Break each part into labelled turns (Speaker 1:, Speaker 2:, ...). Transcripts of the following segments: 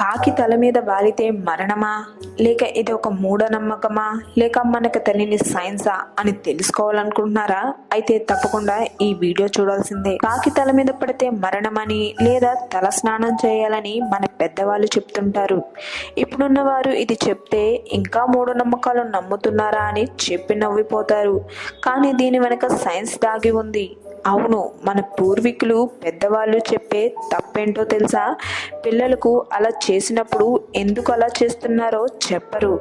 Speaker 1: కాకి తల మీద వాలితే మరణమా, లేక ఇది ఒక మూఢనమ్మకమా, లేక మనకు తెలియని సైన్సా అని తెలుసుకోవాలనుకుంటున్నారా? అయితే తప్పకుండా ఈ వీడియో చూడాల్సిందే. కాకి తల మీద పడితే మరణమని లేదా తల స్నానం చేయాలని మన పెద్దవాళ్ళు చెప్తుంటారు. ఇప్పుడున్న వారు ఇది చెప్తే ఇంకా మూఢనమ్మకాలు నమ్ముతున్నారా అని చెప్పి నవ్విపోతారు. కానీ దీని వెనక సైన్స్ దాగి ఉంది. అవును, మన పూర్వీకులు పెద్దవాళ్ళు చెప్పే తప్పేంటో తెలుసా? పిల్లలకు అలా చేసినప్పుడు ఎందుకు అలా చేస్తున్నారో చెప్పరు.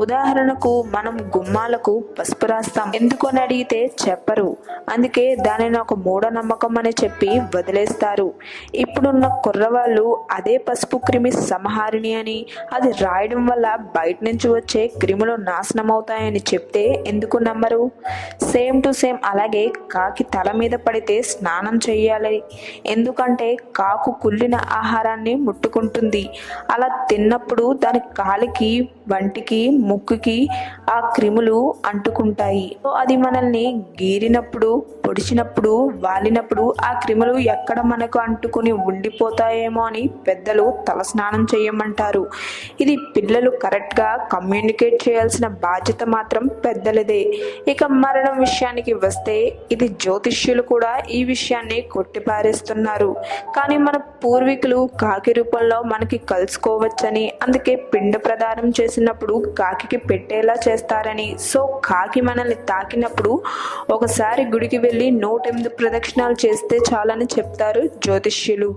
Speaker 1: ఉదాహరణకు మనం గుమ్మాలకు పసుపు రాస్తాం ఎందుకు అని అడిగితే చెప్పరు. అందుకే దానిని ఒక మూఢనమ్మకం అని చెప్పి వదిలేస్తారు. ఇప్పుడున్న కుర్రవాళ్ళు అదే పసుపు క్రిమి సంహారిణి అని, అది రాయడం వల్ల బయట నుంచి వచ్చే క్రిములు నాశనం అవుతాయని చెప్తే ఎందుకు నమ్మరు? సేమ్ టు సేమ్ అలాగే కాకి తల మీద పడితే స్నానం చేయాలి. ఎందుకంటే కాకు కుళ్ళిన ఆహారాన్ని ముట్టుకుంటుంది. అలా తిన్నప్పుడు దాని కాలికి, వంటికి, ముక్కుకి ఆ క్రిములు అంటుకుంటాయి. అది మనల్ని గీరినప్పుడు, పొడిచినప్పుడు, వాలినప్పుడు ఆ క్రిములు ఎక్కడ మనకు అంటుకుని ఉండిపోతాయేమో అని పెద్దలు తలస్నానం చేయమంటారు. ఇది పిల్లలు కరెక్ట్గా కమ్యూనికేట్ చేయాల్సిన బాధ్యత మాత్రం పెద్దలదే. ఇక మరణం విషయానికి వస్తే ఇది జ్యోతిష్యులు కూడా ఈ విషయాన్ని కొట్టిపారేస్తున్నారు. కానీ మన పూర్వీకులు కాకి రూపంలో మనకి కలుసుకోవచ్చని, అందుకే పిండ ప్రదానం చేసినప్పుడు కాకి పెట్టేలా చేస్తారని, సో కాకి మనల్ని తాకినప్పుడు ఒకసారి గుడికి వెళ్ళి 108 ప్రదక్షిణాలు చేస్తే చాలని చెప్తారు జ్యోతిష్యులు.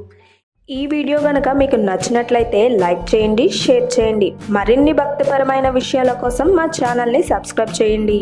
Speaker 1: ఈ వీడియో కనుక మీకు నచ్చినట్లయితే లైక్ చేయండి, షేర్ చేయండి. మరిన్ని భక్తిపరమైన విషయాల కోసం మా ఛానల్ని సబ్స్క్రైబ్ చేయండి.